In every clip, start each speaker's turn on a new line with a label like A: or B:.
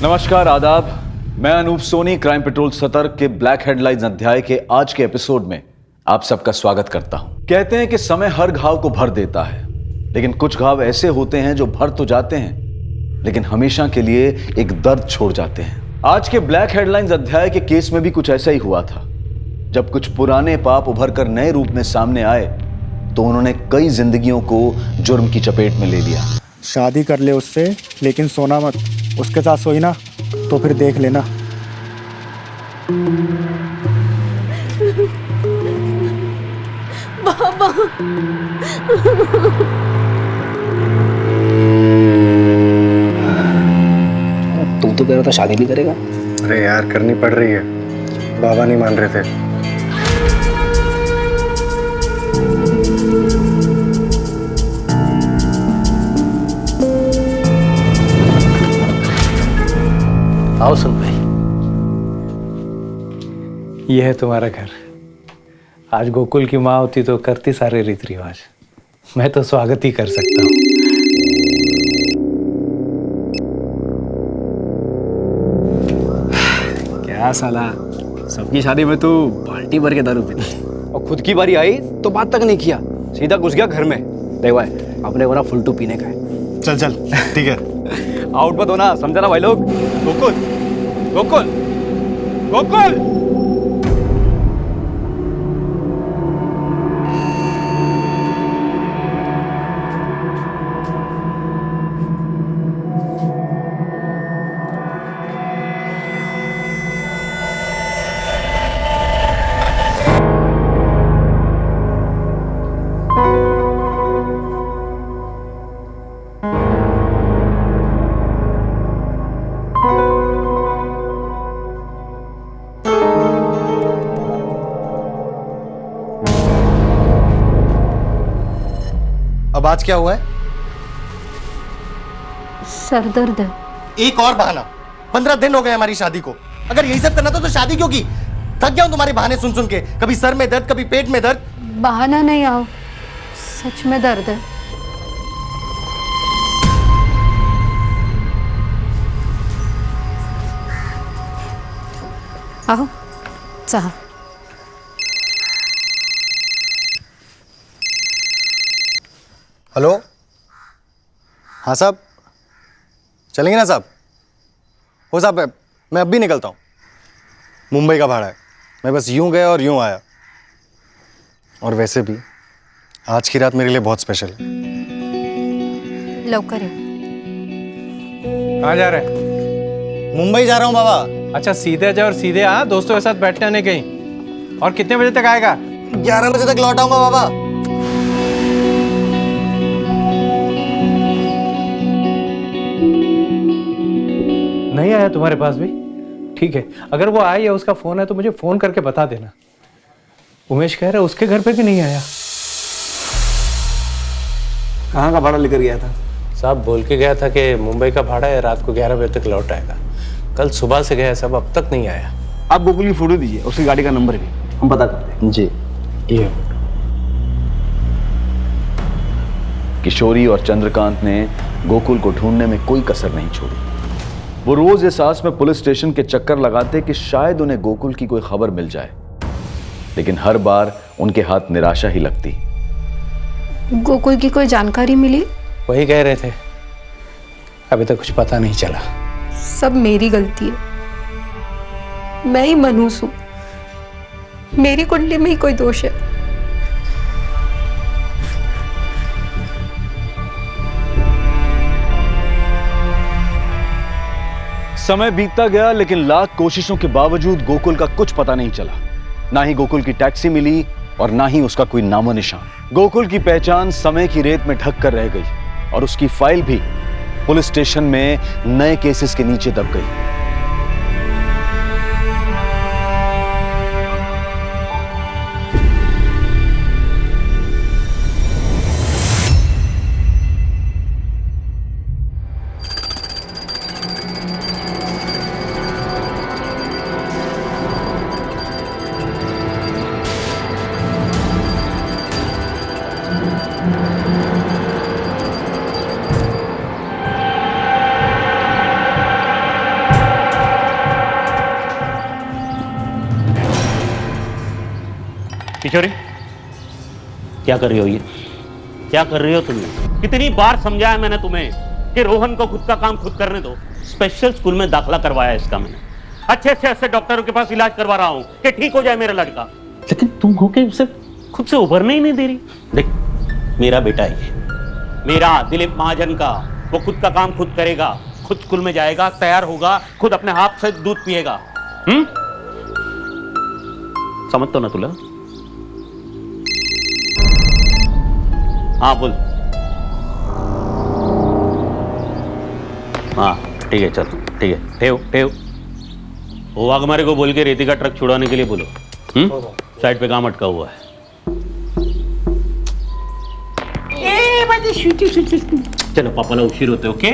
A: नमस्कार, आदाब। मैं अनूप सोनी क्राइम पेट्रोल सतर्क के ब्लैक हेडलाइंस अध्याय के आज के एपिसोड में आप सबका स्वागत करता हूं। कहते हैं कि समय हर घाव को भर देता है, लेकिन कुछ घाव ऐसे होते हैं जो भर तो जाते हैं लेकिन हमेशा के लिए एक दर्द छोड़ जाते हैं। आज के ब्लैक हेडलाइंस अध्याय के केस में भी कुछ ऐसा ही हुआ था। जब कुछ पुराने पाप उभर कर नए रूप में सामने आए तो उन्होंने कई जिंदगियों को जुर्म की चपेट में ले लिया।
B: शादी कर ले उससे, लेकिन सोना मत। उसके साथ सोई ना तो फिर देख लेना।
C: बाबा।
D: तुम तो कह रहा था शादी नहीं करेगा।
E: अरे यार, करनी पड़ रही है, बाबा नहीं मान रहे थे।
D: आओ सुन भाई,
F: ये है तुम्हारा घर। आज गोकुल की माँ होती तो करती सारे रीति रिवाज। मैं तो स्वागत ही कर सकता हूँ।
D: क्या साला, सबकी शादी में तू बाल्टी भर के दारू पीता और खुद की बारी आई तो बात तक नहीं किया, सीधा घुस गया घर में। देख भाई, अपने को ना फुलटू पीने का है।
E: चल चल, ठीक है।
D: आउट मत होना, समझा ना भाई लोग। गोकुल गोकुल गोकुल।
E: अब आज क्या हुआ है?
C: सर दर्द है।
E: एक और बहाना। 15 दिन हो गए हमारी शादी को। अगर यही सब करना था तो शादी क्यों की? थक गया हूं तुम्हारे बहाने सुन सुन के। कभी सर में दर्द, कभी पेट में दर्द।
C: बहाना नहीं, आओ, सच में दर्द है। आओ, चाह।
E: हेलो, हाँ साहब, चलेंगे ना साहब? हो साहब, मैं अब भी निकलता हूँ। मुंबई का भाड़ा है, मैं बस यूं गया और यूं आया। और वैसे भी आज की रात मेरे लिए बहुत स्पेशल है।
C: लवकर है।
F: कहाँ जा रहे हैं?
E: मुंबई जा रहा हूँ बाबा।
F: अच्छा, सीधे जा और सीधे आ। दोस्तों के साथ बैठने आने कहीं। और कितने बजे तक आएगा?
E: 11 बजे तक लौट आऊंगा बाबा।
F: नहीं आया तुम्हारे पास भी? ठीक है, अगर वो आया या उसका फोन है तो मुझे फोन करके बता देना। उमेश कह रहा है उसके घर पे भी नहीं आया।
D: कहाँ का भाड़ा लेकर गया था?
F: साहब बोल के गया था कि मुंबई का भाड़ा है, रात को 11 बजे तक लौट आएगा। कल सुबह से गया सब, अब तक नहीं आया।
D: आप गोकुल की फोटो दीजिए, उसकी गाड़ी का नंबर भी, हम पता करते हैं।
F: जी, ये
A: किशोरी और चंद्रकांत ने गोकुल को ढूंढने में कोई कसर नहीं छोड़ी। वो रोज इस आस में पुलिस स्टेशन के चक्कर लगाते कि शायद उन्हें गोकुल की कोई खबर मिल जाए, लेकिन हर बार उनके हाथ निराशा ही लगती।
C: गोकुल की कोई जानकारी मिली?
F: वही कह रहे थे, अभी तक कुछ पता नहीं चला।
C: सब मेरी गलती है, मैं ही मनहूस हूं। मेरी कुंडली में ही कोई दोष है।
A: समय बीतता गया, लेकिन लाख कोशिशों के बावजूद गोकुल का कुछ पता नहीं चला। ना ही गोकुल की टैक्सी मिली और ना ही उसका कोई नामो निशान। गोकुल की पहचान समय की रेत में ढक कर रह गई और उसकी फाइल भी पुलिस स्टेशन में नए केसेस के नीचे दब गई।
G: किशोरी, क्या कर रही हो ये? क्या कर रही हो तुम? कितनी बार समझाया मैंने तुम्हें कि रोहन को खुद का काम खुद करने दो। स्पेशल स्कूल में दाखिला करवाया इसका मैंने, अच्छे से अच्छे डॉक्टरों के पास इलाज करवा रहा हूँ कि ठीक हो जाए मेरा लड़का, लेकिन तुम हो के उसे खुद से उभरने ही नहीं दे रही। देख, मेरा बेटा है ये, मेरा दिलीप महाजन का, वो खुद का काम खुद करेगा, खुद स्कूल में जाएगा, तैयार होगा, खुद अपने हाथ से दूध पिएगा। समझ तो ना तुला? हाँ बोल। हाँ ठीक है, चल ठीक है, ठेव ठेव। वो वाघमारे को बोल के रेती का ट्रक छुड़ाने के लिए बोलो। साइड पे काम अटका हुआ है। चलो पापाला उशीर होते, ओके?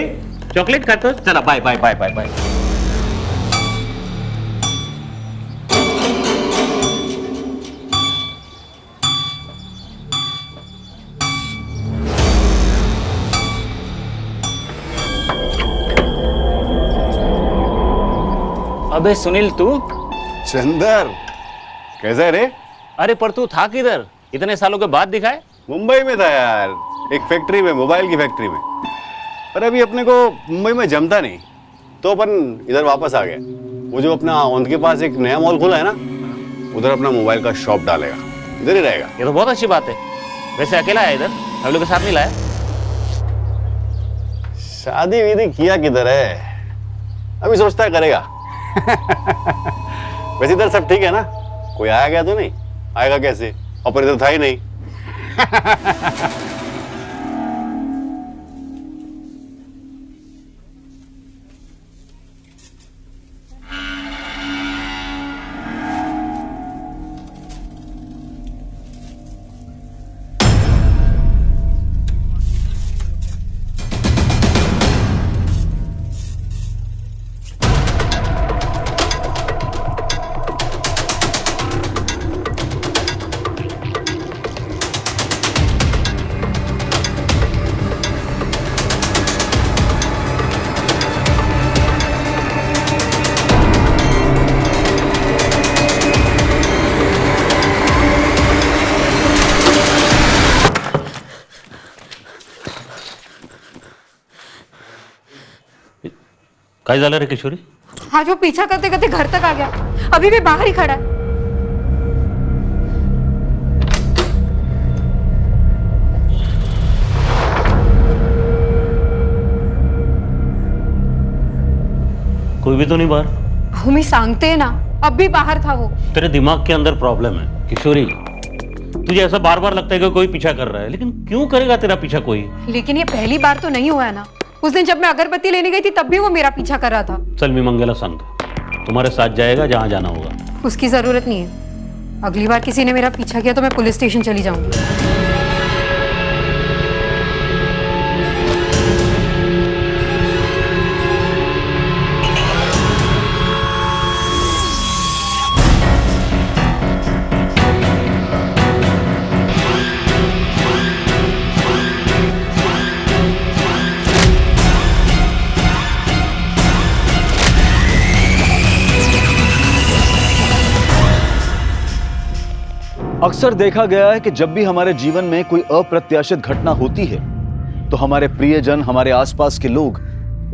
G: चॉकलेट खातो, चला bye bye bye bye bye.
D: अबे सुनील, तू?
H: चंदर, कैसा है रे?
G: अरे पर तू था किधर? इतने सालों के बाद दिखाए।
H: मुंबई में था यार, एक फैक्ट्री में, मोबाइल की फैक्ट्री में। पर अभी अपने को मुंबई में जमता नहीं, तो अपन इधर वापस आ गए। वो जो अपना औंध के पास एक नया मॉल खुला है ना, उधर अपना मोबाइल का शॉप डालेगा, इधर ही रहेगा।
G: ये तो बहुत अच्छी बात है। वैसे अकेला है इधर, हम लोग के साथ नहीं लाया?
H: शादी वीदी किया किधर है, अभी सोचता है करेगा। वैसे इधर सब ठीक है ना? कोई आया गया तो नहीं? आएगा कैसे, अपन इधर था ही नहीं।
G: काय झालं रे किशोरी?
C: आज वो पीछा करते करते घर तक आ गया, अभी भी बाहर ही खड़ा है।
G: कोई भी तो नहीं बाहर?
C: अहो मी सांगते ना, अब भी बाहर था वो।
G: तेरे दिमाग के अंदर प्रॉब्लम है किशोरी। तुझे ऐसा बार बार लगता है कि कोई पीछा कर रहा है, लेकिन क्यों करेगा तेरा पीछा कोई?
C: लेकिन ये पहली बार तो नहीं हुआ है ना। उस दिन जब मैं अगरबत्ती लेने गई थी तब भी वो मेरा पीछा कर रहा था।
G: चल मी मंगेला सांगतो, तुम्हारे साथ जाएगा जहां जाना होगा।
C: उसकी जरूरत नहीं है। अगली बार किसी ने मेरा पीछा किया तो मैं पुलिस स्टेशन चली जाऊंगी।
A: अक्सर देखा गया है कि जब भी हमारे जीवन में कोई अप्रत्याशित घटना होती है तो हमारे प्रियजन, हमारे आसपास के लोग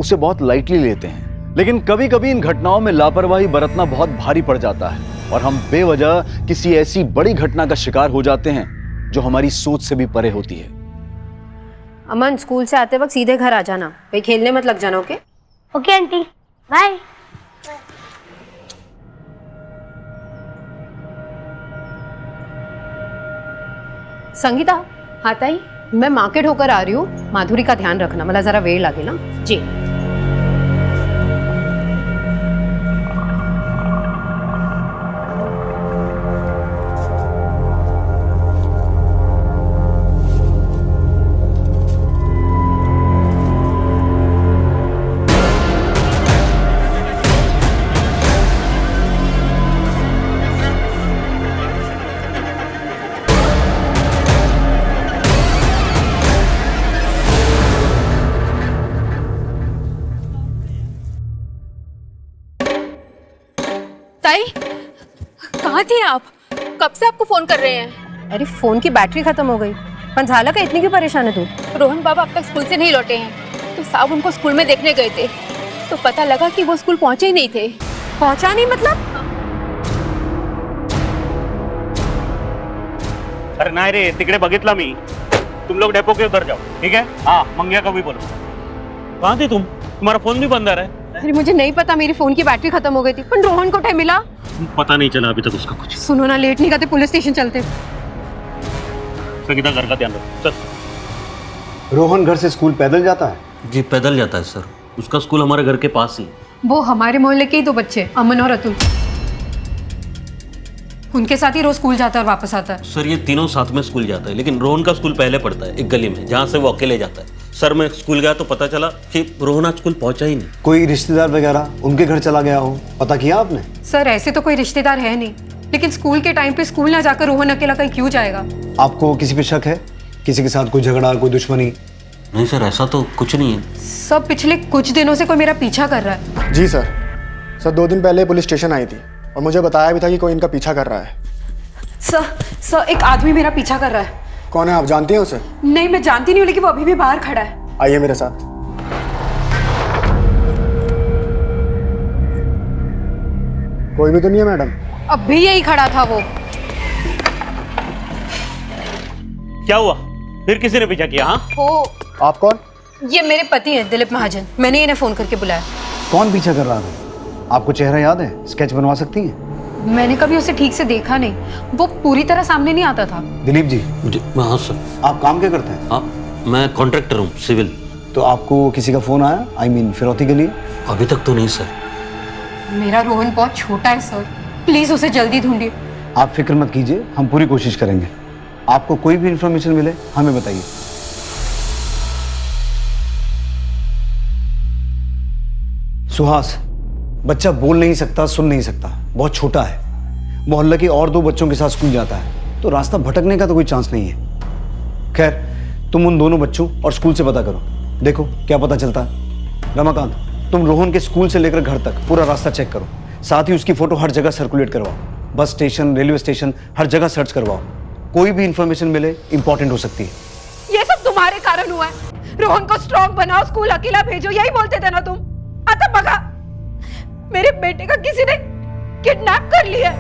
A: उसे बहुत लाइटली लेते हैं। लेकिन कभी कभी इन घटनाओं में लापरवाही बरतना बहुत भारी पड़ जाता है और हम बेवजह किसी ऐसी बड़ी घटना का शिकार हो जाते हैं जो हमारी सोच से भी परे होती है।
I: अमन, स्कूल से आते वक्त सीधे घर आ जाना, कहीं खेलने मत लग जाना। Okay?
J: Okay aunty, bye.
C: Sangeeta, हाँ ताई, मैं मार्केट होकर आ रही हूँ। माधुरी का ध्यान रखना, मला जरा वेळ लागेल ना।
I: जी।
C: ताई, कहाँ थी आप?
K: कब से आपको फोन कर रहे हैं?
I: अरे फोन की बैटरी खत्म हो गई। पर झाला का इतनी क्यों परेशान है तू?
K: रोहन बाबा अब तक स्कूल से नहीं लौटे हैं, तो साहब उनको स्कूल में देखने गए थे, तो पता लगा कि वो स्कूल पहुंचे ही नहीं थे।
I: पहुंचा नहीं मतलब?
G: अरे नाही रे, तिकडे बघितला मी। तुम लोग डेपो के उधर जाओ, ठीक है? हाँ, मंगिया को भी बोलो। कहाँ थे तुम? तुम्हारा फोन भी बंद आ रहा है।
I: अरे मुझे नहीं पता, मेरी फोन की बैटरी खत्म हो गई थी। पर रोहन को टाइम मिला?
G: पता नहीं चला अभी तक उसका कुछ।
I: सुनो ना, लेट नहीं करते, पुलिस स्टेशन चलते।
G: संगीता, घर का ध्यान रखो। चल।
H: रोहन घर से स्कूल पैदल जाता है?
G: जी पैदल जाता है सर, उसका स्कूल हमारे घर के पास ही।
I: वो हमारे मोहल्ले के ही 2 बच्चे, अमन और अतुल, उनके साथ ही रोज स्कूल जाता है और वापस आता है।
G: सर ये तीनों साथ में स्कूल जाता है, लेकिन रोहन का स्कूल पहले पड़ता है एक गली में, जहाँ से वो अकेले जाता है। सर मैं स्कूल गया तो पता चला कि रोहन आज स्कूल पहुंचा ही नहीं।
H: कोई रिश्तेदार वगैरह उनके घर चला गया हो, पता किया आपने?
I: सर ऐसे तो कोई रिश्तेदार है नहीं, लेकिन स्कूल के टाइम पे स्कूल ना जाकर रोहन अकेला कहीं क्यों जाएगा?
H: आपको किसी पे शक है? किसी के साथ कोई झगड़ा, कोई दुश्मनी?
G: नहीं सर, ऐसा तो कुछ नहीं है।
I: सब पिछले कुछ दिनों से कोई मेरा पीछा कर रहा है।
B: जी सर। 2 दिन पहले पुलिस स्टेशन आई थी और मुझे बताया भी था कि कोई इनका पीछा कर रहा है।
I: सर एक आदमी मेरा पीछा कर रहा है।
B: कौन है, आप जानती हैं उसे?
I: नहीं, मैं जानती नहीं हूँ, लेकिन वो अभी भी बाहर खड़ा है।
B: आइए मेरे साथ। कोई भी तो नहीं है मैडम?
I: अब भी यही खड़ा था वो।
G: क्या हुआ? फिर किसी ने पीछा किया? हाँ
I: हो,
B: आप कौन?
I: ये मेरे पति हैं, दिलीप महाजन। मैंने इन्हें फोन करके बुलाया।
H: कौन पीछा कर रहा था? आपको चेहरा याद है? स्केच बनवा सकती हैं?
I: मैंने कभी उसे ठीक से देखा नहीं, वो पूरी तरह सामने नहीं आता था।
H: दिलीप जी,
G: हाँ सर।
H: आप काम क्या करते हैं?
G: आप? मैं कॉन्ट्रैक्टर हूँ, सिविल।
H: तो आपको किसी का फोन आया, आई मीन फिरौती के लिए?
G: अभी तक तो नहीं सर।
I: मेरा रोहन बहुत छोटा है सर, प्लीज उसे जल्दी ढूंढिए।
H: आप फिक्र मत कीजिए, हम पूरी कोशिश करेंगे। आपको कोई भी इंफॉर्मेशन मिले हमें बताइए। सुहास, बच्चा बोल नहीं सकता, सुन नहीं सकता, बहुत छोटा है, मोहल्ले के और 2 बच्चों के साथ स्कूल जाता है, तो रास्ता भटकने का तो कोई चांस नहीं है। खैर, तुम उन दोनों बच्चों और स्कूल से पता करो, देखो क्या पता चलता है। रमाकांत, तुम रोहन के स्कूल से लेकर घर तक पूरा रास्ता चेक करो, साथ ही उसकी फोटो हर जगह सर्कुलेट करवाओ। बस स्टेशन, रेलवे स्टेशन, हर जगह सर्च करवाओ। कोई भी इंफॉर्मेशन मिले इंपॉर्टेंट हो सकती है।
I: ये सब तुम्हारे कारण हुआ है। रोहन को स्ट्रॉन्ग बनाओ, स्कूल अकेला भेजो, यही बोलते थे ना तुम। आता बगा, मेरे बेटे का किसी ने किडनैप कर लिया।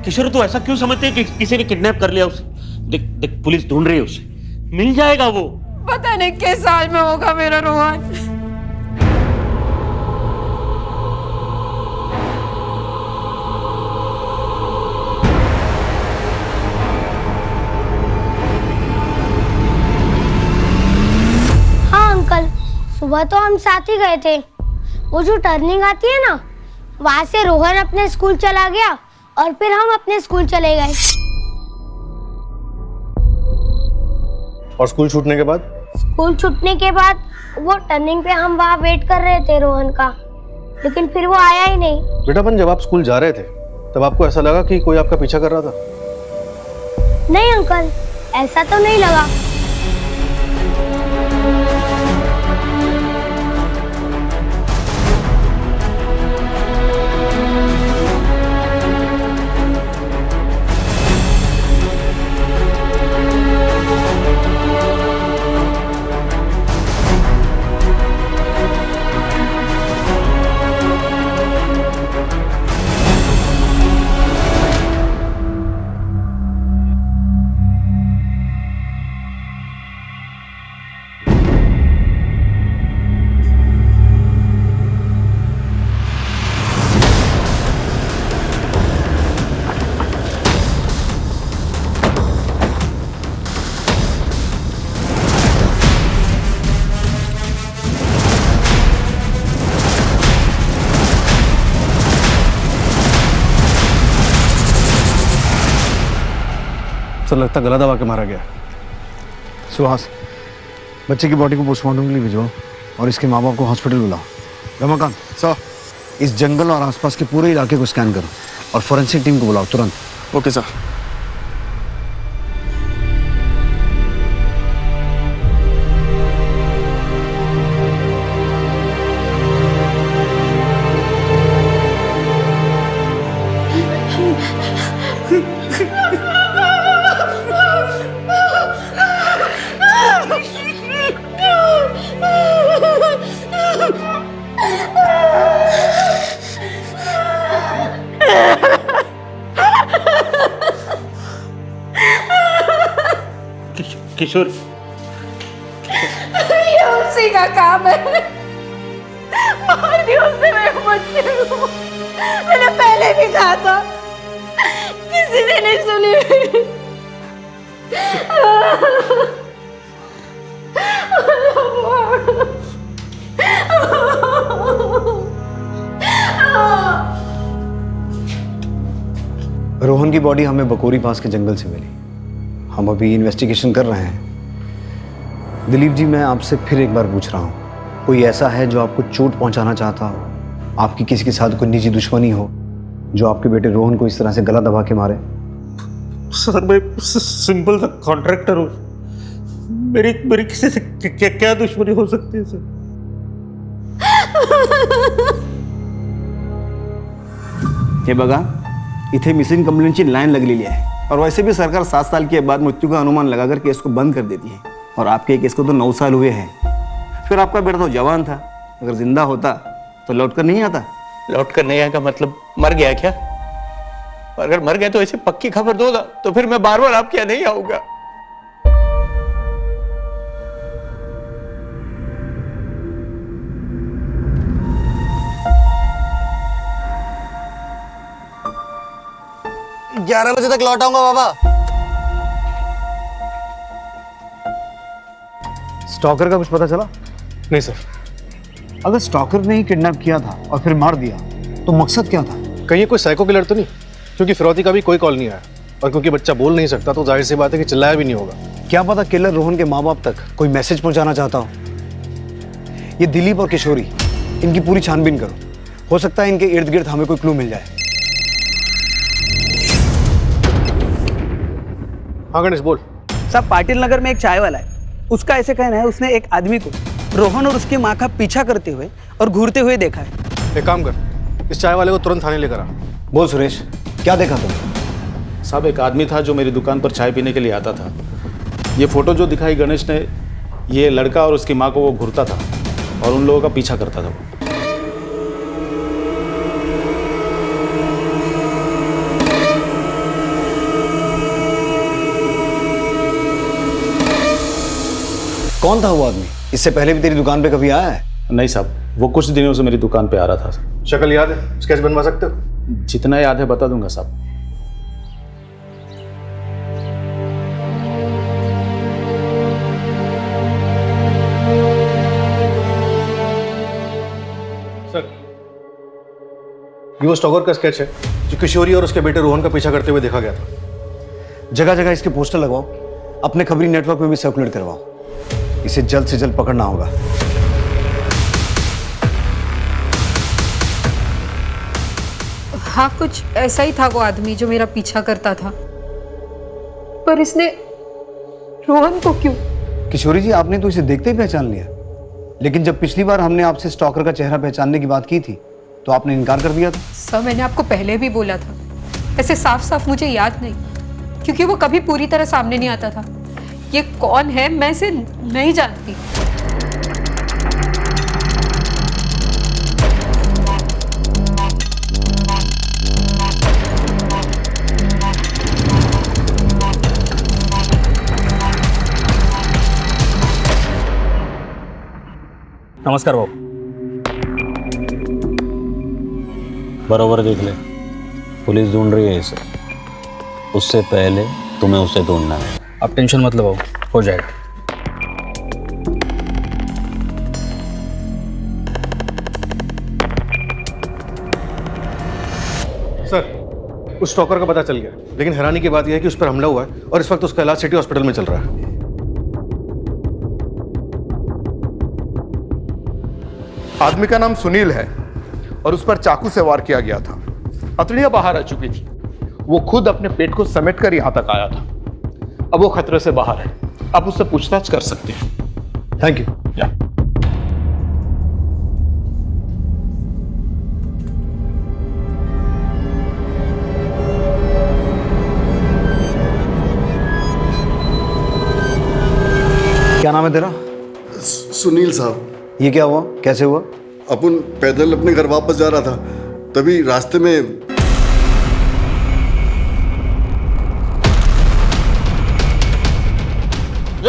G: किशोर, तू ऐसा क्यों समझते है कि किसी ने किडनैप कर लिया उसे? देख देख, पुलिस ढूंढ रही है उसे, मिल जाएगा वो।
I: पता नहीं किस साल में होगा मेरा रोहन।
J: हाँ अंकल, सुबह तो हम साथ ही गए थे। वो जो टर्निंग आती है ना, वहां से रोहन अपने स्कूल चला गया और फिर हम अपने स्कूल चले गए।
E: और स्कूल छूटने के बाद?
J: स्कूल छूटने के बाद वो टर्निंग पे हम वहाँ वेट कर रहे थे रोहन का, लेकिन फिर वो आया ही नहीं।
E: बेटा, अपन जब आप स्कूल जा रहे थे तब आपको ऐसा लगा कि कोई आपका पीछा कर रहा था?
J: नहीं अंकल, ऐसा तो नहीं लगा।
E: सर लगता गला दबा के मारा गया।
H: सुहास, बच्चे की बॉडी को पोस्टमार्टम के लिए भिजवाओ और इसके माँ बाप को हॉस्पिटल बुलाओ। रमाकांत
B: सर।
H: इस जंगल और आसपास के पूरे इलाके को स्कैन करो और फॉरेंसिक टीम को बुलाओ तुरंत।
B: Okay sir.
G: किशोर,
I: ये उसी का काम है। मार दिया उसने मेरे बच्चे को। मैंने पहले भी कहा था, किसी ने नहीं सुनी मेरी।
E: रोहन की बॉडी हमें बकोरी पास के जंगल से मिली। हम अभी इन्वेस्टिगेशन कर रहे हैं। दिलीप जी, मैं आपसे फिर एक बार पूछ रहा हूँ, कोई ऐसा है जो आपको चोट पहुंचाना चाहता हो, आपकी किसी के साथ कोई निजी दुश्मनी हो, जो आपके बेटे रोहन को इस तरह से गला दबा के मारे?
G: सर मैं सिंपल सा कॉन्ट्रैक्टर हूँ। मेरी किसी से क्या दुश्मनी हो सकती है सर?
D: हे बघा, इथे मिसिंग कंप्लेंटची लाईन लगलेली आहे और वैसे भी सरकार 7 साल के बाद मृत्यु का अनुमान लगाकर केस को बंद कर देती है और आपके केस को तो 9 साल हुए हैं। फिर आपका बेटा तो जवान था, अगर जिंदा होता तो लौट कर नहीं आता।
F: लौट कर नहीं आएगा मतलब मर गया क्या? अगर मर गए तो ऐसे पक्की खबर दो ना, तो फिर मैं बार बार आपके यहाँ नहीं आऊंगा।
E: ग्यारह बजे तक लौट आऊंगा बाबा। स्टॉकर का कुछ पता चला?
F: नहीं सर।
E: अगर स्टॉकर ने ही किडनैप किया था और फिर मार दिया तो मकसद क्या था?
L: कहीं ये कोई साइको किलर तो नहीं? क्योंकि फिरौती का भी कोई कॉल नहीं आया और क्योंकि बच्चा बोल नहीं सकता तो जाहिर सी बात है कि चिल्लाया भी नहीं होगा।
E: क्या पता किलर रोहन के माँ बाप तक कोई मैसेज पहुंचाना चाहता हो। ये दिलीप और किशोरी, इनकी पूरी छानबीन करो। हो सकता है इनके इर्द गिर्द हमें कोई क्लू मिल जाए।
L: हाँ गणेश बोल।
M: साहब, पाटिल नगर में एक चाय वाला है, उसका ऐसे कहना है उसने एक आदमी को रोहन और उसकी माँ का पीछा करते हुए और घूरते हुए देखा है।
L: एक काम कर, इस चाय वाले को तुरंत थाने लेकर आ।
E: बोल सुरेश, क्या देखा तुमने?
N: साहब, एक आदमी था जो मेरी दुकान पर चाय पीने के लिए आता था। ये फोटो जो दिखाई गणेश ने, ये लड़का और उसकी माँ को वो घूरता था और उन लोगों का पीछा करता था वो।
E: कौन था वो आदमी? इससे पहले भी तेरी दुकान पे कभी आया है?
N: नहीं साहब, वो कुछ दिनों से मेरी दुकान पे आ रहा था।
L: शक्ल याद है? स्केच बनवा सकते हो?
N: जितना याद है बता दूंगा साहब।
L: सर, ये वो स्टॉकर का स्केच है जो किशोरी और उसके बेटे रोहन का पीछा करते हुए देखा गया था।
E: जगह जगह इसके पोस्टर लगवाओ, अपने खबरी नेटवर्क में भी सर्कुलेट करवाओ। इसे जल्द से जल्द पकड़ना होगा।
C: हाँ, कुछ ऐसा ही था वो आदमी जो मेरा पीछा करता था, पर इसने रोहन को क्यों?
E: किशोरी जी, आपने तो इसे देखते ही पहचान लिया, लेकिन जब पिछली बार हमने आपसे स्टॉकर का चेहरा पहचानने की बात की थी तो आपने इनकार कर दिया था।
C: सर, मैंने आपको पहले भी बोला था, ऐसे साफ साफ मुझे याद नहीं, क्योंकि वो कभी पूरी तरह सामने नहीं आता था। ये कौन है मैं इसे नहीं जानती।
D: नमस्कार भाऊ।
G: बरोबर देख ले, पुलिस ढूंढ रही है इसे। उससे पहले तुम्हें उसे ढूंढना है।
D: आप टेंशन मत लो भाऊ, हो जाएगा।
L: सर, उस स्टॉकर का पता चल गया, लेकिन हैरानी की बात यह है कि उस पर हमला हुआ है और इस वक्त उसका इलाज सिटी हॉस्पिटल में चल रहा है।
O: आदमी का नाम सुनील है और उस पर चाकू से वार किया गया था। हथेलियां बाहर आ चुकी थी। वो खुद अपने पेट को समेट कर यहां तक आया था। अब वो खतरे से बाहर है, आप उससे पूछताछ कर सकते हैं।
E: Thank you. क्या नाम है तेरा?
P: सुनील साहब।
E: ये क्या हुआ, कैसे हुआ?
P: अपन पैदल अपने घर वापस जा रहा था, तभी रास्ते में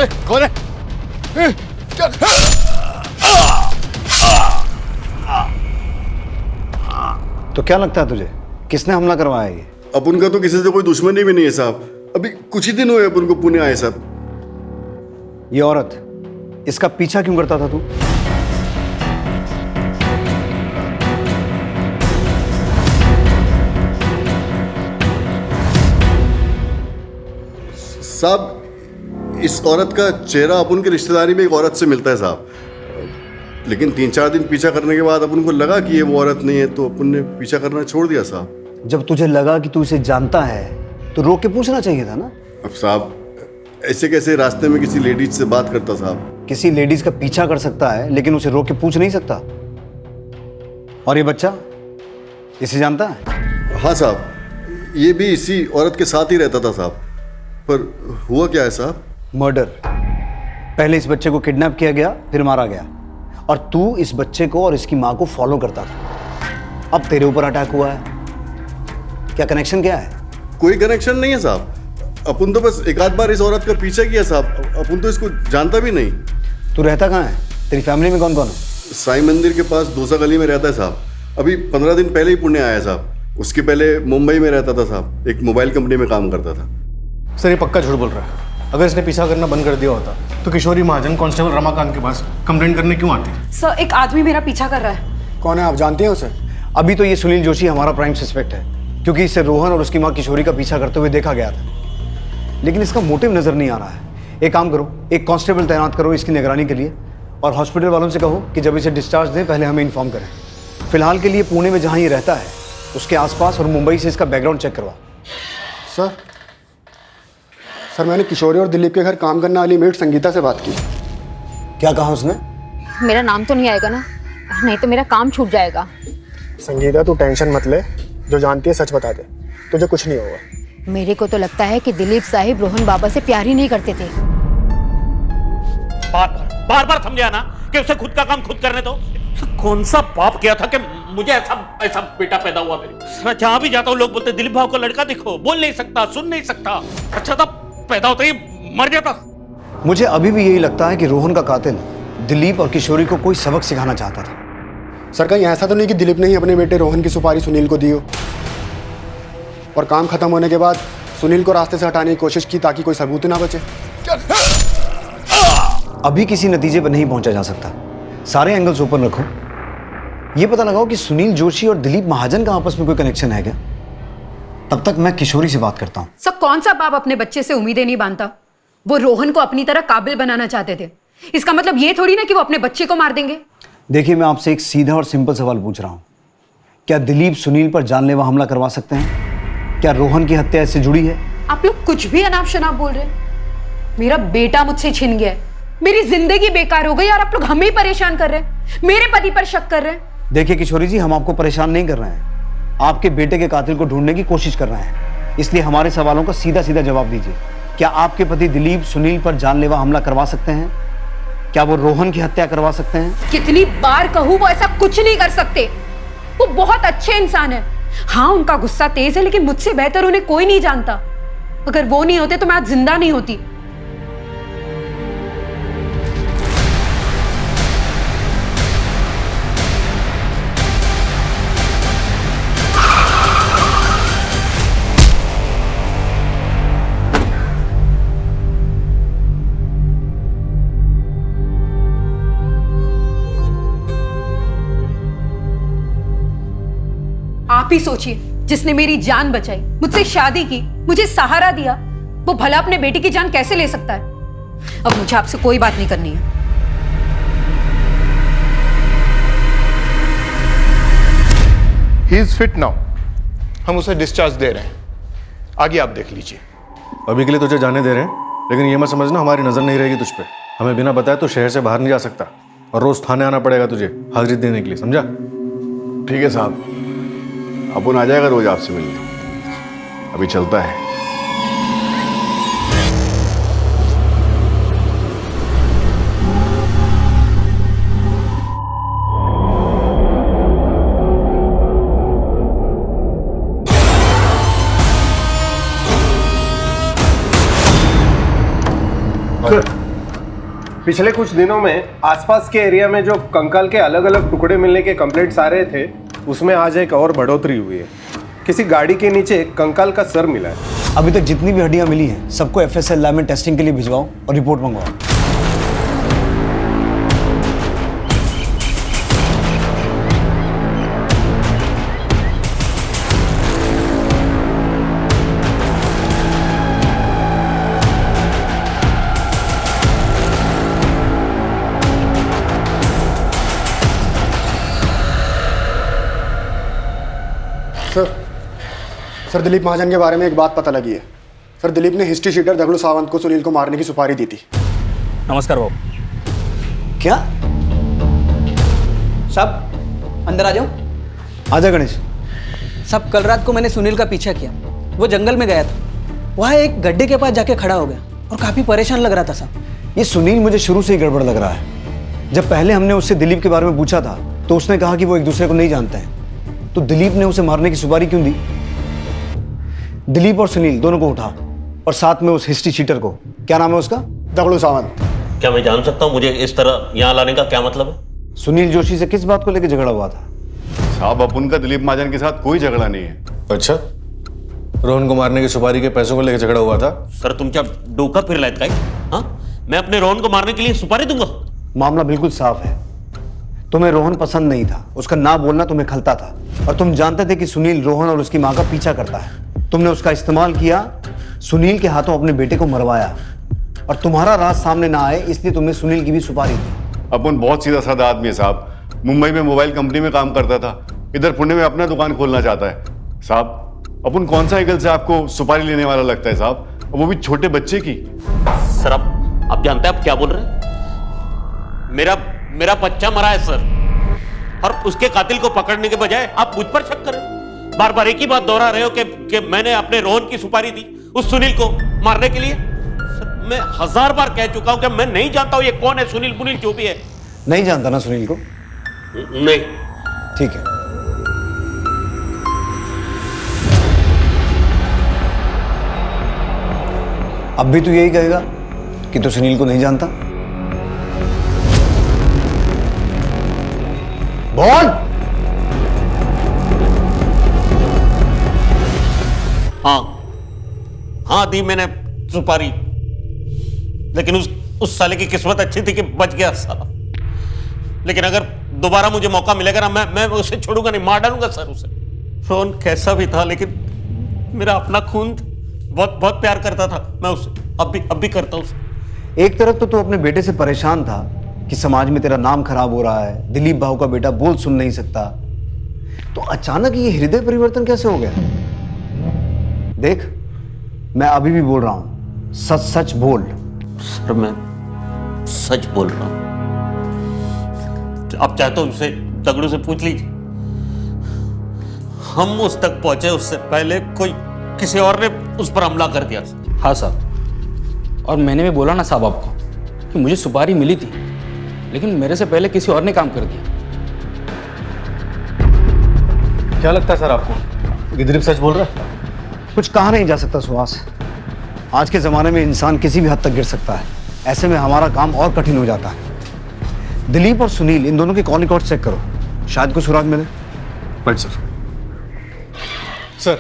P: कौन है? क्या?
D: तो क्या लगता है तुझे किसने हमला करवाया ये?
P: अपन का तो किसी से कोई दुश्मनी भी नहीं है साहब। अभी कुछ ही दिन हुए अपन को पुणे आए साहब।
D: ये औरत, इसका पीछा क्यों करता था तू?
P: साहब इस औरत का चेहरा अपन के रिश्तेदारी में एक औरत से मिलता है साहब, लेकिन 3-4 दिन पीछा करने के बाद अपन को लगा कि ये वो औरत नहीं है, तो अपन ने पीछा करना छोड़ दिया साहब।
D: जब तुझे लगा कि तू इसे जानता है तो रोक के पूछना चाहिए था ना।
P: अब साहब ऐसे कैसे रास्ते में किसी लेडीज से बात करता साहब?
D: किसी लेडीज का पीछा कर सकता है लेकिन उसे रोक के पूछ नहीं सकता। और ये बच्चा इसे जानता है?
P: हाँ साहब, ये भी इसी औरत के साथ ही रहता था साहब। पर हुआ क्या है साहब?
D: मर्डर। पहले इस बच्चे को किडनैप किया गया, फिर मारा गया, और तू इस बच्चे को और इसकी माँ को फॉलो करता था। अब तेरे ऊपर अटैक हुआ है। क्या कनेक्शन क्या है?
P: कोई कनेक्शन नहीं है साहब। अपन तो बस एक आध बार इस औरत का पीछा किया साहब, अपन तो इसको जानता भी नहीं।
D: तू रहता कहाँ है? तेरी फैमिली में कौन कौन है?
P: साईं मंदिर के पास दोसा गली में रहता है साहब। अभी 15 दिन पहले ही पुणे आया साहब। उसके पहले मुंबई में रहता था साहब, एक मोबाइल कंपनी में काम करता था।
L: सर ये पक्का झूठ बोल रहा है। अगर इसने पीछा करना बंद कर दिया होता तो किशोरी महाजन कांस्टेबल रमाकांत के पास कंप्लेंट करने क्यों आती?
C: सर एक आदमी मेरा पीछा कर रहा है।
B: कौन है, आप जानते हैं उसे?
D: अभी तो ये सुनील जोशी हमारा प्राइम सस्पेक्ट है, क्योंकि इसे रोहन और उसकी माँ किशोरी का पीछा करते हुए देखा गया था, लेकिन इसका मोटिव नजर नहीं आ रहा है। एक काम करो, एक कांस्टेबल तैनात करो इसकी निगरानी के लिए, और हॉस्पिटल वालों से कहो कि जब इसे डिस्चार्ज दें पहले हमें इन्फॉर्म करें। फिलहाल के लिए पुणे में जहाँ ये रहता है उसके आसपास और मुंबई से इसका बैकग्राउंड चेक करवा।
B: सर मैंने किशोरी और दिलीप के घर काम करने वाली मेट संगीता से बात की।
D: क्या कहा उसने?
K: मेरा नाम तो नहीं आएगा ना, नहीं तो मेरा काम छूट जाएगा।
B: संगीता तू टेंशन मत ले, जो जानती है सच बता दे, तुझे कुछ नहीं होगा।
K: मेरे को तो लगता है कि दिलीप साहिब रोहन बाबा से प्यार ही नहीं करते थे।
G: बार बार समझा ना कि उसे खुद का काम खुद करने दो। कौन सा पाप किया था कि मुझे ऐसा बेटा पैदा हुआ मेरे? जहां भी जाता हूँ लोग बोलते दिलीप भाव का लड़का देखो, बोल नहीं सकता, सुन नहीं सकता। अच्छा था पैदा होते ही मर जाता।
D: मुझे अभी भी यही लगता है कि रोहन का कातिल दिलीप और किशोरी को कोई सबक सिखाना चाहता था।
B: सर कहीं ऐसा तो नहीं कि दिलीप ने ही अपने बेटे रोहन की सुपारी सुनील को दी हो, और काम खत्म होने के बाद सुनील को रास्ते से हटाने की कोशिश की ताकि कोई सबूत ना बचे?
D: अभी किसी नतीजे पर नहीं पहुंचा जा सकता। सारे एंगल्स ओपन रखो। ये पता लगाओ कि सुनील जोशी और दिलीप महाजन का आपस में कोई कनेक्शन है क्या? तब तक मैं किशोरी से बात करता हूँ।
C: सर कौन सा बाप अपने बच्चे से उम्मीदें नहीं बांधता? वो रोहन को अपनी तरह काबिल बनाना चाहते थे। इसका मतलब ये थोड़ी ना कि वो अपने बच्चे को मार देंगे।
D: देखिए मैं आपसे एक सीधा और सिंपल सवाल पूछ रहा हूँ, क्या दिलीप सुनील पर जानलेवा हमला करवा सकते हैं? क्या रोहन की हत्या इससे जुड़ी है?
C: आप लोग कुछ भी अनाप शनाप बोल रहे हैं। मेरा बेटा मुझसे छिन गया है, मेरी जिंदगी बेकार हो गई और आप लोग हमें ही परेशान कर रहे हैं, मेरे पति पर शक कर रहे हैं।
D: देखिए किशोरी जी, हम आपको परेशान नहीं कर रहे हैं, आपके बेटे के कातिल को ढूंढने की कोशिश कर रहे हैं। इसलिए हमारे सवालों का सीधा सीधा जवाब दीजिए। क्या आपके पति दिलीप सुनील पर जानलेवा हमला करवा सकते हैं? क्या वो रोहन की हत्या करवा सकते हैं?
C: कितनी बार कहूं, वो ऐसा कुछ नहीं कर सकते। वो बहुत अच्छे इंसान है। हाँ उनका गुस्सा तेज है, लेकिन मुझसे बेहतर उन्हें कोई नहीं जानता। अगर वो नहीं होते तो मैं आज जिंदा नहीं होती। आप ही सोचिए, जिसने मेरी जान बचाई, मुझसे शादी की, मुझे सहारा दिया, वो भला अपने बेटे की जान कैसे ले सकता है? अब मुझे आपसे कोई बात नहीं करनी है।
O: ही इज फिट नाउ, हम उसे डिस्चार्ज दे रहे हैं, आगे आप देख लीजिए।
L: अभी के लिए तुझे जाने दे रहे हैं, लेकिन ये मत समझना हमारी नजर नहीं रहेगी तुझ पे। हमें बिना बताए तो शहर से बाहर नहीं जा सकता, और रोज थाने आना पड़ेगा तुझे हाजिरी देने के लिए, समझा?
P: ठीक है साहब, अपन आ जाएगा रोज आपसे मिलने। अभी चलता है।
Q: पिछले कुछ दिनों में आसपास के एरिया में जो कंकाल के अलग अलग टुकड़े मिलने के कंप्लेंट्स आ रहे थे, उसमें आज एक और बढ़ोतरी हुई है। किसी गाड़ी के नीचे कंकाल का सर मिला है।
D: अभी तक जितनी भी हड्डियां मिली हैं सबको FSL लैब में टेस्टिंग के लिए भिजवाओ और रिपोर्ट मंगवाओ।
B: सर दिलीप महाजन के बारे में एक बात पता लगी है। सर दिलीप ने हिस्ट्री शीटर दगड़ू सावंत को सुनील को मारने की सुपारी दी थी।
M: नमस्कार बाबू।
D: क्या?
M: साहब अंदर आ जाओ।
D: आजा गणेश।
M: साहब कल रात को मैंने सुनील का पीछा किया, वो जंगल में गया था, वहाँ एक गड्ढे के पास जाके खड़ा हो गया और काफ़ी परेशान लग रहा था साहब।
D: ये सुनील मुझे शुरू से ही गड़बड़ लग रहा है। जब पहले हमने उससे दिलीप के बारे में पूछा था तो उसने कहा कि वो एक दूसरे को नहीं जानते हैं, तो दिलीप ने उसे मारने की सुपारी क्यों दी? दिलीप और सुनील दोनों को उठा और साथ में उस हिस्ट्री शीटर को, क्या नाम है उसका?
B: दगड़ू सावंत।
G: क्या मैं जान सकता हूँ मुझे इस तरह यहाँ लाने का क्या मतलब है?
D: सुनील जोशी से किस बात को लेकर झगड़ा हुआ था?
H: साहब अपन का दिलीप महाजन के साथ कोई झगड़ा नहीं है।
L: अच्छा, रोहन को मारने की सुपारी के पैसों को लेकर झगड़ा हुआ था?
G: सर तुमच्या डोका फिरलायत काय? हाँ, मैं अपने रोहन को मारने के लिए सुपारी दूंगा?
D: मामला बिल्कुल साफ है। तुम्हें रोहन पसंद नहीं था, उसका ना बोलना तुम्हें खलता था और तुम जानते थे कि सुनील रोहन और उसकी माँ का पीछा करता है। तुमने उसका इस्तेमाल किया, सुनील के हाथों अपने बेटे को मरवाया और तुम्हारा राज सामने ना आए इसलिए तुमने सुनील की भी सुपारी दी।
H: अपन बहुत सीधा साधा आदमी है साहब। मुंबई में मोबाइल कंपनी में काम करता था, इधर पुणे में अपना दुकान खोलना चाहता है। साहब अपन कौन सा एंगल से आपको सुपारी लेने वाला लगता है साहब, वो भी छोटे बच्चे की?
G: सर आप जानते हैं आप क्या बोल रहे हैं? मेरा बच्चा मरा है सर, और उसके कातिल को पकड़ने के बजाय आप मुझ पर शक करें। बार बार एक ही बात दोहरा रहे हो कि मैंने अपने रोहन की सुपारी दी उस सुनील को मारने के लिए। सर मैं 1000 बार कह चुका हूं कि मैं नहीं जानता हूं ये कौन है, सुनील मुनील जो भी है।
D: नहीं जानता ना सुनील को?
G: नहीं।
D: ठीक है, अब भी तू यही कहेगा कि तू सुनील को नहीं जानता? बोल।
G: हाँ दी मैंने सुपारी, लेकिन उस साले की किस्मत अच्छी थी कि बच गया साला। लेकिन अगर दोबारा मुझे मौका मिलेगा ना, मैं उसे छोड़ूंगा नहीं, मार डालूंगा सर उसे। रोहन कैसा भी था लेकिन मेरा अपना खून, बहुत बहुत प्यार करता था मैं उससे, अब भी करता हूं उसे।
D: एक तरफ तो तू अपने बेटे से परेशान था कि समाज में तेरा नाम खराब हो रहा है, दिलीप भाऊ का बेटा बोल सुन नहीं सकता, तो अचानक ये हृदय परिवर्तन कैसे हो गया? देख मैं अभी भी बोल रहा हूं, सच सच बोल।
G: सर मैं सच बोल रहा हूं, आप चाहे तो उनसे दगड़ू से पूछ लीजिए। हम उस तक पहुंचे उससे पहले कोई किसी और ने उस पर हमला कर दिया।
R: हाँ साहब, और मैंने भी बोला ना साहब आपको कि मुझे सुपारी मिली थी, लेकिन मेरे से पहले किसी और ने काम कर दिया।
L: क्या लगता है सर आपको कि दिलीप सच बोल रहा है?
D: कुछ कहा नहीं जा सकता सुहास। आज के ज़माने में इंसान किसी भी हद तक गिर सकता है, ऐसे में हमारा काम और कठिन हो जाता है। दिलीप और सुनील इन दोनों के कॉल रिकॉर्ड चेक करो, शायद कुछ सुराग मिले।
L: Right sir. सर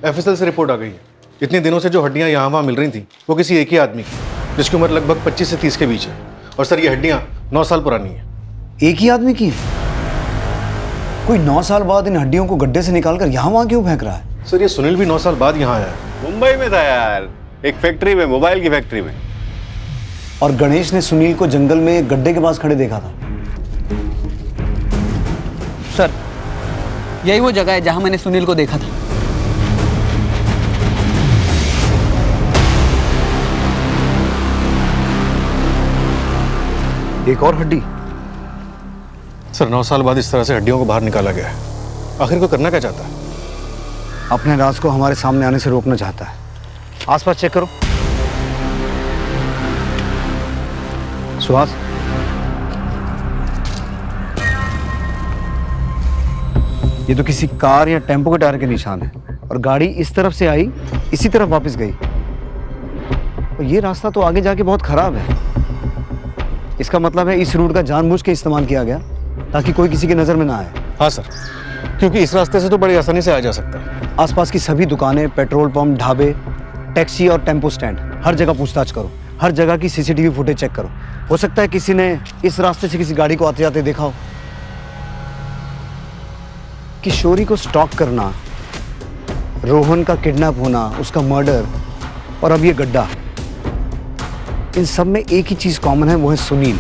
L: FSL से रिपोर्ट आ गई है। इतने दिनों से जो हड्डियां यहाँ वहाँ मिल रही थी वो किसी एक ही आदमी की, जिसकी उम्र लगभग 25 से 30 के बीच है। और सर ये हड्डियां 9 साल पुरानी है।
D: एक ही आदमी की? कोई 9 साल बाद इन हड्डियों को गड्ढे से निकालकर यहाँ वहाँ क्यों फेंक रहा है?
L: सर ये सुनील भी 9 साल बाद यहाँ आया है।
H: मुंबई में था यार, एक फैक्ट्री में, मोबाइल की फैक्ट्री में।
D: और गणेश ने सुनील को जंगल में एक गड्ढे के पास खड़े देखा था।
M: सर यही वो जगह है जहां मैंने सुनील को देखा था।
D: एक और हड्डी?
L: सर 9 साल बाद इस तरह से हड्डियों को बाहर निकाला गया है। आखिर को करना क्या चाहता है?
D: अपने राज को हमारे सामने आने से रोकना चाहता है। आसपास चेक करो। सुहास, ये तो किसी कार या टेम्पो के टायर के निशान है और गाड़ी इस तरफ से आई, इसी तरफ वापस गई। और ये रास्ता तो आगे जाके बहुत खराब है। इसका मतलब है इस रूट का जानबूझ के इस्तेमाल किया गया ताकि कोई किसी की नज़र में ना आए।
L: हाँ सर, क्योंकि इस रास्ते से तो बड़ी आसानी से आ जा सकता है।
D: आसपास की सभी दुकानें, पेट्रोल पंप, ढाबे, टैक्सी और टेम्पो स्टैंड, हर जगह पूछताछ करो। हर जगह की सीसीटीवी फुटेज चेक करो। हो सकता है किसी ने इस रास्ते से किसी गाड़ी को आते जाते देखा हो। किशोरी को स्टॉक करना, रोहन का किडनैप होना, उसका मर्डर और अब ये गड्ढा, इन सब में एक ही चीज कॉमन है, वो है सुनील।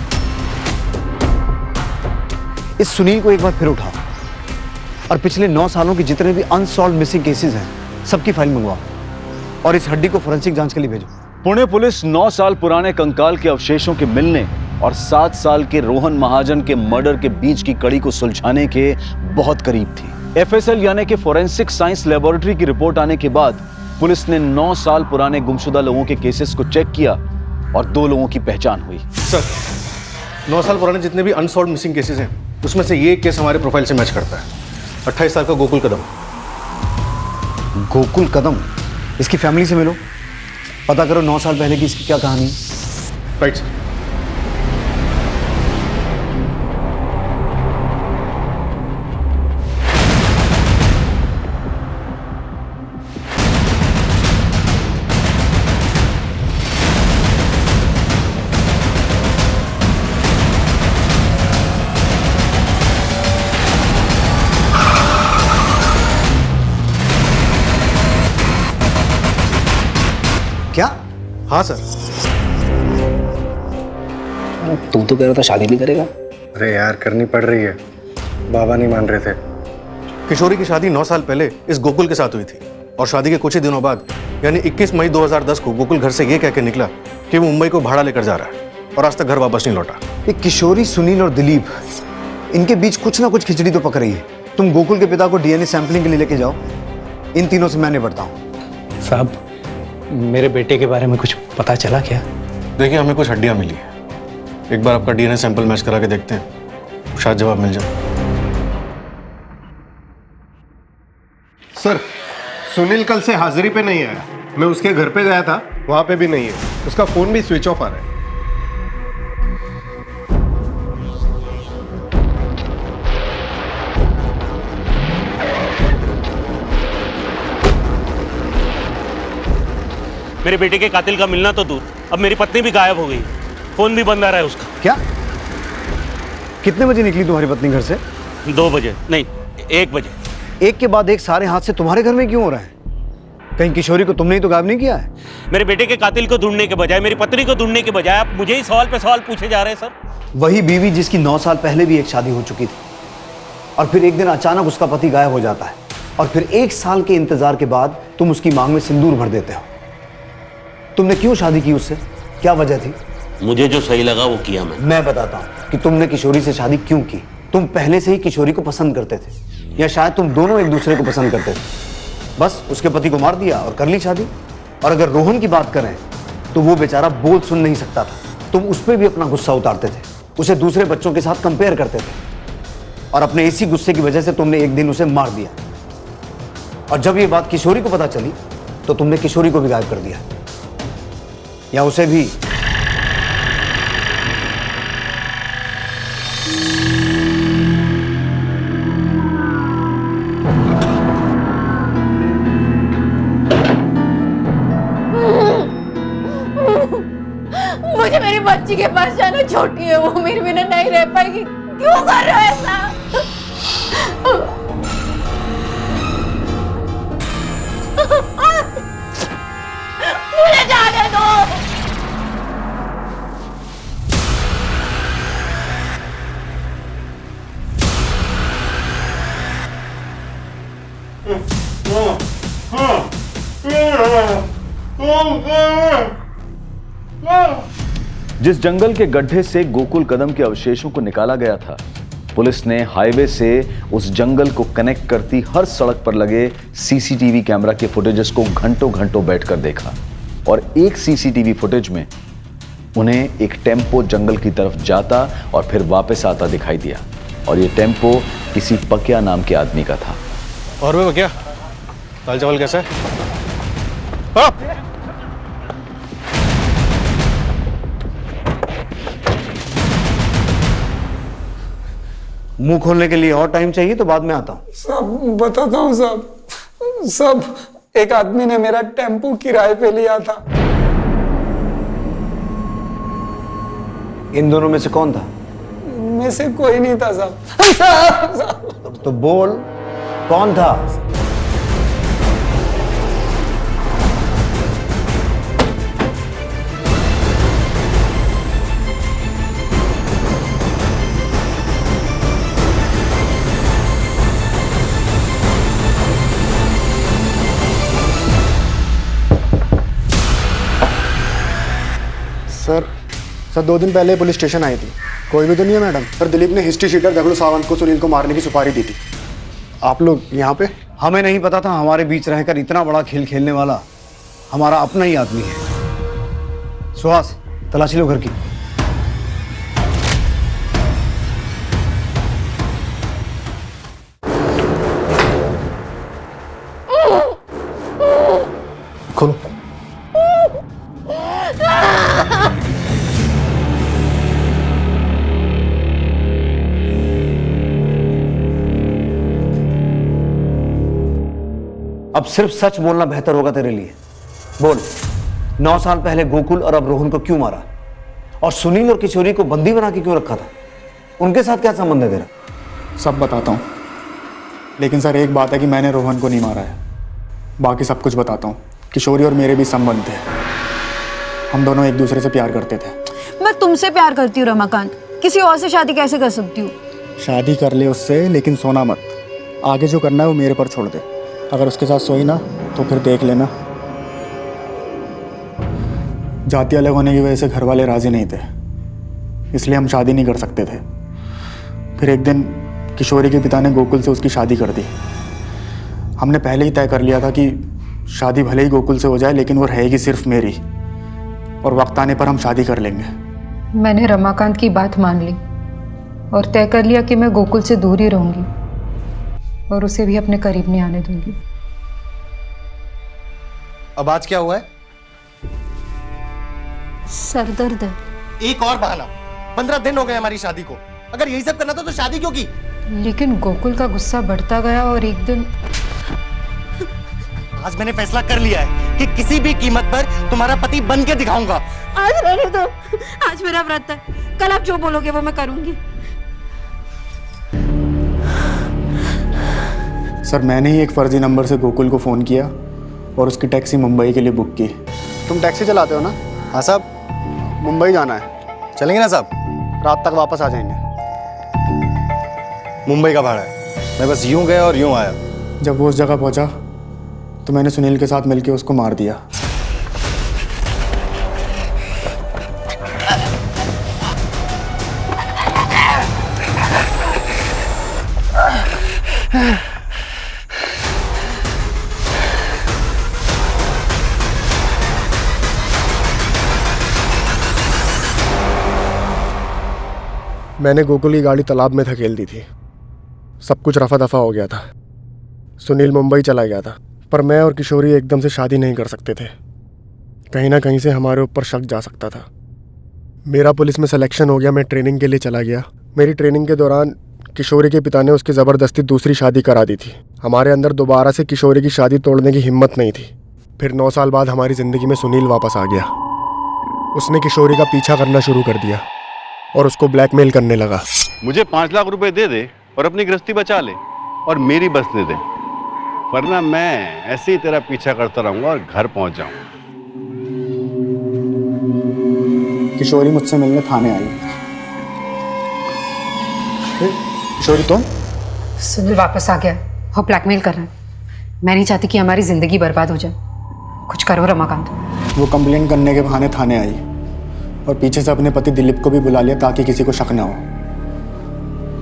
D: इस सुनील को एक बार फिर उठाओ और पिछले 9 सालों के जितने भी अनसॉल्व मिसिंग केसेस हैं सबकी फाइल मंगवाओ और इस हड्डी को फोरेंसिक जांच के लिए भेजो।
A: पुणे पुलिस 9 साल पुराने कंकाल के अवशेषों के मिलने और 7 साल के रोहन महाजन के मर्डर के बीच की कड़ी को सुलझाने के बहुत करीब थी। एफएसएल यानी कि फोरेंसिक साइंस लेबोरेटरी की रिपोर्ट आने के बाद पुलिस ने 9 साल पुराने गुमशुदा लोगों के केसेस को चेक किया और 2 लोगों की पहचान हुई।
L: सर, 9 साल पुराने जितने भी अनसॉल्व मिसिंग केसेस हैं उसमें से ये केस हमारे प्रोफाइल से मैच करता है। 28 साल का गोकुल कदम।
D: गोकुल कदम, इसकी फैमिली से मिलो, पता करो 9 साल पहले की इसकी क्या कहानी।
L: Right sir.
D: क्या?
L: हाँ सर।
R: तुम तो कह रहा था शादी नहीं करेगा।
E: अरे यार, करनी पड़ रही है, बाबा नहीं मान रहे थे।
L: किशोरी की शादी 9 साल पहले इस गोकुल के साथ हुई थी और शादी के कुछ ही दिनों बाद यानी 21 मई 2010 को गोकुल घर से ये कह के निकला कि वो मुंबई को भाड़ा लेकर जा रहा है और आज तक घर वापस नहीं लौटा।
D: ये किशोरी, सुनील और दिलीप, इनके बीच कुछ ना कुछ खिचड़ी तो पक रही है। तुम गोकुल के पिता को डीएनए सैंपलिंग के लिए लेके जाओ, इन तीनों से मैं निपटता हूँ।
F: साहब, मेरे बेटे के बारे में कुछ पता चला क्या?
L: देखिए, हमें कुछ हड्डियां मिली है, एक बार आपका डीएनए सैंपल मैच करा के देखते हैं, शायद जवाब मिल जाए।
Q: सर, सुनील कल से हाजिरी पे नहीं आया। मैं उसके घर पे गया था, वहां पे भी नहीं है। उसका फोन भी स्विच ऑफ आ रहा है।
G: मेरे बेटे के कातिल का मिलना तो दूर, अब मेरी पत्नी भी गायब हो गई, फोन भी बंद आ रहा है उसका।
D: क्या? कितने बजे निकली तुम्हारी पत्नी घर से?
G: 2 बजे नहीं, 1 बजे।
D: एक के बाद एक सारे हादसे तुम्हारे घर में क्यों हो रहे हैं? कहीं किशोरी को तुमने ही तो गायब नहीं किया है?
G: मेरे बेटे के कातिल को ढूंढने के बजाय, मेरी पत्नी को ढूंढने के बजाय आप मुझे ही सवाल पे सवाल पूछे जा रहे हैं सर।
D: वही बीवी जिसकी 9 साल पहले भी एक शादी हो चुकी थी और फिर एक दिन अचानक उसका पति गायब हो जाता है और फिर 1 साल के इंतजार के बाद तुम उसकी मांग में सिंदूर भर देते हो। तुमने क्यों शादी की उससे? क्या वजह थी?
G: मुझे जो सही लगा वो किया
D: मैं बताता हूँ कि तुमने किशोरी से शादी क्यों की। तुम पहले से ही किशोरी को पसंद करते थे या शायद तुम दोनों एक दूसरे को पसंद करते थे। बस उसके पति को मार दिया और कर ली शादी। और अगर रोहन की बात करें तो वो बेचारा बोल सुन नहीं सकता था। तुम उस पर भी अपना गुस्सा उतारते थे, उसे दूसरे बच्चों के साथ कंपेयर करते थे और अपने इसी गुस्से की वजह से तुमने एक दिन उसे मार दिया। और जब ये बात किशोरी को पता चली तो तुमने किशोरी को भी गायब कर दिया या उसे भी।
I: मुझे मेरी बच्ची के पास जाना, छोटी है वो, मेरे बिना नहीं रह पाएगी। क्यों कर रहे हो ऐसा? मुझे जाने दो।
A: जिस जंगल के गड्ढे से गोकुल कदम के अवशेषों को निकाला गया था, पुलिस ने हाईवे से उस जंगल को कनेक्ट करती हर सड़क पर लगे सीसीटीवी कैमरा के फुटेजेस को घंटों घंटों बैठकर देखा और एक सीसीटीवी फुटेज में उन्हें एक टेम्पो जंगल की तरफ जाता और फिर वापस आता दिखाई दिया और ये टेम्पो किसी पकिया नाम के आदमी का था।
L: और वो क्या दाल चावल कैसा है?
D: मुंह खोलने के लिए और टाइम चाहिए तो बाद में आता हूँ।
S: साहब बताता हूँ साहब। साहब एक आदमी ने मेरा टेम्पू किराए पे लिया था।
D: इन दोनों में से कौन था?
S: में से कोई नहीं था साहब।
D: तो बोल कौन था?
B: सर 2 दिन पहले पुलिस स्टेशन आई थी। कोई भी तो नहीं है मैडम। सर दिलीप ने हिस्ट्री शीटर दगड़ू सावंत को सुनील को मारने की सुपारी दी थी। आप लोग यहाँ पे?
D: हमें नहीं पता था हमारे बीच रहकर इतना बड़ा खेल खेलने वाला हमारा अपना ही आदमी है। सुहास तलाशी लो घर की।
B: खोलो।
D: अब सिर्फ सच बोलना बेहतर होगा तेरे लिए। बोल, 9 साल पहले गोकुल और अब रोहन को क्यों मारा? और सुनील और किशोरी को बंदी बना के क्यों रखा था? उनके साथ क्या संबंध है तेरा?
B: सब बताता हूँ, लेकिन सर एक बात है कि मैंने रोहन को नहीं मारा है। बाकी सब कुछ बताता हूँ। किशोरी और मेरे भी संबंध थे। हम दोनों एक दूसरे से प्यार करते थे।
C: मैं तुमसे प्यार करती हूँ रमाकांत, किसी और से शादी कैसे कर सकती हूँ?
B: शादी कर ले उससे, लेकिन सोना मत। आगे जो करना है वो मेरे पर छोड़ दे। अगर उसके साथ सोई ना तो फिर देख लेना। जाति अलग होने की वजह से घर वाले राजी नहीं थे, इसलिए हम शादी नहीं कर सकते थे। फिर एक दिन किशोरी के पिता ने गोकुल से उसकी शादी कर दी। हमने पहले ही तय कर लिया था कि शादी भले ही गोकुल से हो जाए, लेकिन वो रहेगी सिर्फ मेरी, और वक्त आने पर हम शादी कर लेंगे।
C: मैंने रमाकांत की बात मान ली और तय कर लिया कि मैं गोकुल से दूर ही रहूंगी और उसे भी अपने करीब नहीं आने दूंगी।
E: अब आज क्या हुआ है?
C: सर दर्द है।
E: एक और बहाना। 15 दिन हो गए हमारी शादी को। अगर यही सब करना था तो शादी क्यों की?
C: लेकिन गोकुल का गुस्सा बढ़ता गया और एक दिन
E: आज मैंने फैसला कर लिया है कि किसी भी कीमत पर तुम्हारा पति बन के दिखाऊंगा।
C: आज रहने दो, आज मेरा व्रत है। कल आप जो बोलोगे वो मैं करूंगी।
B: सर मैंने ही एक फर्जी नंबर से गोकुल को फ़ोन किया और उसकी टैक्सी मुंबई के लिए बुक की। तुम टैक्सी चलाते हो ना?
E: हाँ साहब।
B: मुंबई जाना है।
E: चलेंगे ना साहब?
B: रात तक वापस आ जाएंगे।
E: मुंबई का भाड़ा है। मैं बस यूं गया और यूं आया।
B: जब वो उस जगह पहुंचा तो मैंने सुनील के साथ मिलकर उसको मार दिया। मैंने गोकुल की गाड़ी तालाब में धकेल दी थी। सब कुछ रफा दफा हो गया था। सुनील मुंबई चला गया था, पर मैं और किशोरी एकदम से शादी नहीं कर सकते थे। कहीं ना कहीं से हमारे ऊपर शक जा सकता था। मेरा पुलिस में सिलेक्शन हो गया। मैं ट्रेनिंग के लिए चला गया। मेरी ट्रेनिंग के दौरान किशोरी के पिता ने उसकी ज़बरदस्ती दूसरी शादी करा दी थी। हमारे अंदर दोबारा से किशोरी की शादी तोड़ने की हिम्मत नहीं थी। फिर 9 साल बाद हमारी ज़िंदगी में सुनील वापस आ गया। उसने किशोरी का पीछा करना शुरू कर दिया और उसको ब्लैकमेल करने लगा।
H: मुझे 5 लाख रुपए दे दे और अपनी गृहस्थी बचा ले और मेरी बसने दे, वरना मैं ऐसे ही तेरा पीछा करता रहूंगा और घर पहुंच जाऊंगा।
B: किशोरी मुझसे मिलने थाने आई। किशोरी तुम?
C: सुनील वापस आ गया और ब्लैकमेल कर रहा है। मैं नहीं चाहती कि हमारी जिंदगी बर्बाद हो जाए। कुछ करो रमाकांत।
B: वो कंप्लेंट करने के बहाने थाने आई और पीछे से अपने पति दिलीप को भी बुला लिया ताकि किसी को शक ना हो।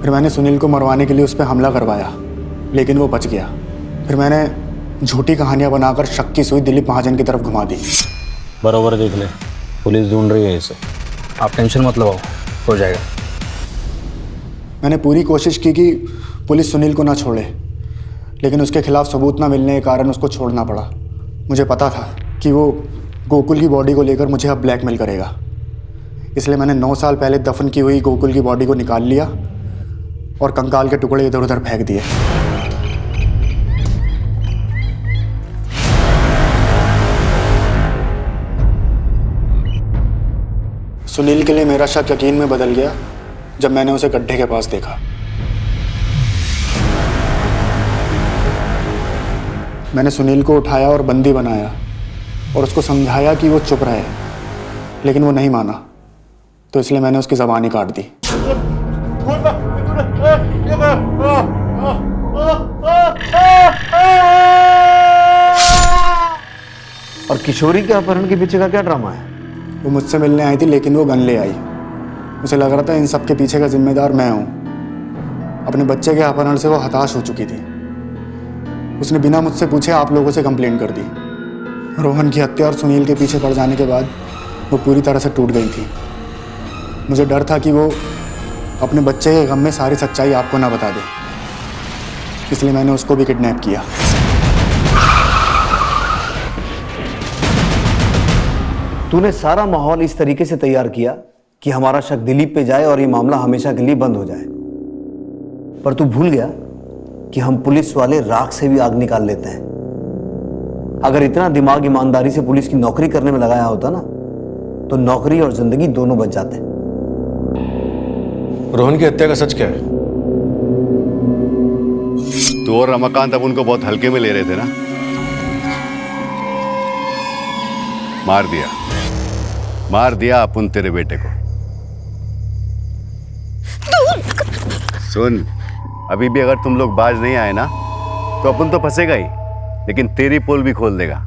B: फिर मैंने सुनील को मरवाने के लिए उस पर हमला करवाया, लेकिन वो बच गया। फिर मैंने झूठी कहानियां बनाकर शक की सुई दिलीप महाजन की तरफ घुमा दी।
R: बराबर देख ले, पुलिस ढूंढ रही है इसे। आप टेंशन मत लो, हो जाएगा।
B: मैंने पूरी कोशिश की कि पुलिस सुनील को ना छोड़े, लेकिन उसके खिलाफ सबूत ना मिलने के कारण उसको छोड़ना पड़ा। मुझे पता था कि वो गोकुल की बॉडी को लेकर मुझे अब ब्लैकमेल करेगा, इसलिए मैंने 9 साल पहले दफन की हुई गोकुल की बॉडी को निकाल लिया और कंकाल के टुकड़े इधर उधर फेंक दिए। सुनील के लिए मेरा शक यकीन में बदल गया जब मैंने उसे गड्ढे के पास देखा। मैंने सुनील को उठाया और बंदी बनाया और उसको समझाया कि वो चुप रहे, लेकिन वो नहीं माना, तो इसलिए मैंने उसकी ज़बान ही काट दी।
D: और किशोरी के अपहरण के पीछे का क्या ड्रामा है?
B: वो मुझसे मिलने आई थी, लेकिन वो गन ले आई। मुझे लग रहा था इन सब के पीछे का जिम्मेदार मैं हूँ। अपने बच्चे के अपहरण से वो हताश हो चुकी थी। उसने बिना मुझसे पूछे आप लोगों से कंप्लेंट कर दी। रोहन की हत्या और सुनील के पीछे पड़ जाने के बाद वो पूरी तरह से टूट गई थी। मुझे डर था कि वो अपने बच्चे के गम में सारी सच्चाई आपको ना बता दे, इसलिए मैंने उसको भी किडनैप किया।
D: तूने सारा माहौल इस तरीके से तैयार किया कि हमारा शक दिलीप पे जाए और ये मामला हमेशा के लिए बंद हो जाए, पर तू भूल गया कि हम पुलिस वाले राख से भी आग निकाल लेते हैं। अगर इतना दिमाग ईमानदारी से पुलिस की नौकरी करने में लगाया होता ना, तो नौकरी और जिंदगी दोनों बच जाते।
L: रोहन की हत्या का सच क्या है?
H: तो और रमाकांत अब उनको बहुत हल्के में ले रहे थे ना। मार दिया अपन तेरे बेटे को। सुन, अभी भी अगर तुम लोग बाज नहीं आए ना, तो अपन तो फंसेगा ही, लेकिन तेरी पोल भी खोल देगा।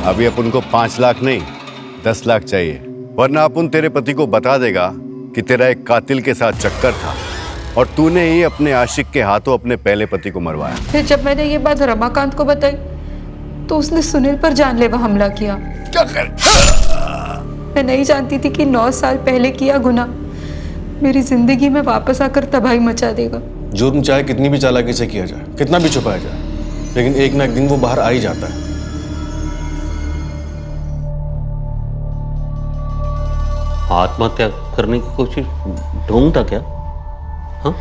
H: अभी अपन को 5 लाख नहीं 10 लाख चाहिए, वरना अपन तेरे पति को बता देगा कि तेरा एक कातिल के साथ चक्कर था और तूने ही अपने आशिक के हाथों अपने पहले पति को मरवाया।
C: फिर जब मैंने ये बात रमाकांत को बताई तो उसने सुनील पर जानलेवा हमला किया।
H: क्या कर?
C: मैं नहीं जानती थी कि 9 साल पहले किया गुनाह मेरी जिंदगी में वापस आकर तबाही मचा देगा।
L: जुर्म चाहे कितनी भी चालाकी से किया जाए, कितना भी छुपाया जाए, लेकिन एक ना एक दिन वो बाहर आ ही जाता है।
G: आत्महत्या करने की कोशिश ढूंढता क्या? हाँ,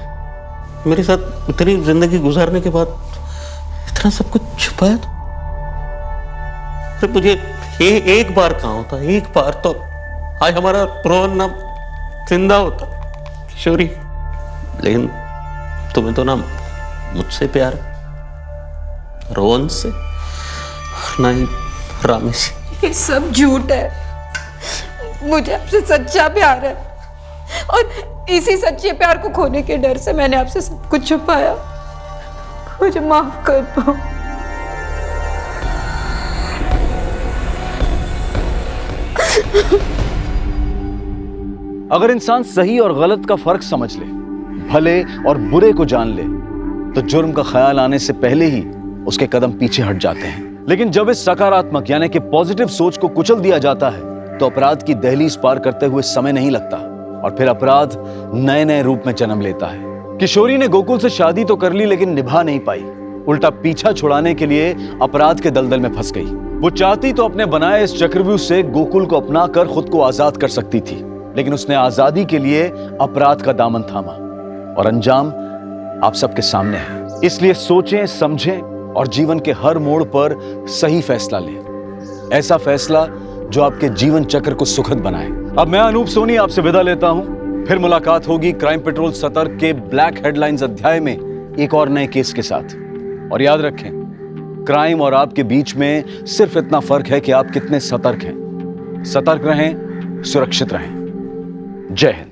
G: मेरे साथ इतनी जिंदगी गुजारने के बाद इतना सब कुछ छुपाया तो मुझे एक बार कहाँ होता, एक बार तो आज हमारा रोहन ना जिंदा होता। किशोरी, लेकिन तुम्हें तो ना मुझसे प्यार है, रोहन से, ना ही रामी से।
C: ये सब झूठ है। मुझे आपसे सच्चा प्यार है और इसी सच्चे प्यार को खोने के डर से मैंने आपसे सब कुछ छुपाया। मुझे माफ कर दो।
A: अगर इंसान सही और गलत का फर्क समझ ले, भले और बुरे को जान ले, तो जुर्म का ख्याल आने से पहले ही उसके कदम पीछे हट जाते हैं। लेकिन जब इस सकारात्मक यानी कि पॉजिटिव सोच को कुचल दिया जाता है, तो अपराध की दहलीज पार करते हुए समय नहीं लगता और फिर अपराध नए नए रूप में जन्म लेता है। किशोरी ने गोकुल से शादी तो कर ली, लेकिन निभा नहीं पाई। उल्टा पीछा छुड़ाने के लिए अपराध के दलदल में फंस गई। वो चाहती तो अपने बनाए इस चक्रव्यूह से गोकुल को अपना कर खुद को आजाद कर सकती थी, लेकिन उसने आजादी के लिए अपराध का दामन थामा और अंजाम आप सबके सामने है। इसलिए सोचें, समझें और जीवन के हर मोड़ पर सही फैसला लें, ऐसा फैसला जो आपके जीवन चक्र को सुखद बनाए। अब मैं अनूप सोनी आपसे विदा लेता हूं। फिर मुलाकात होगी क्राइम पेट्रोल सतर्क के ब्लैक हेडलाइंस अध्याय में एक और नए केस के साथ। और याद रखें, क्राइम और आपके बीच में सिर्फ इतना फर्क है कि आप कितने सतर्क हैं। सतर्क रहें, सुरक्षित रहें। जय हिंद।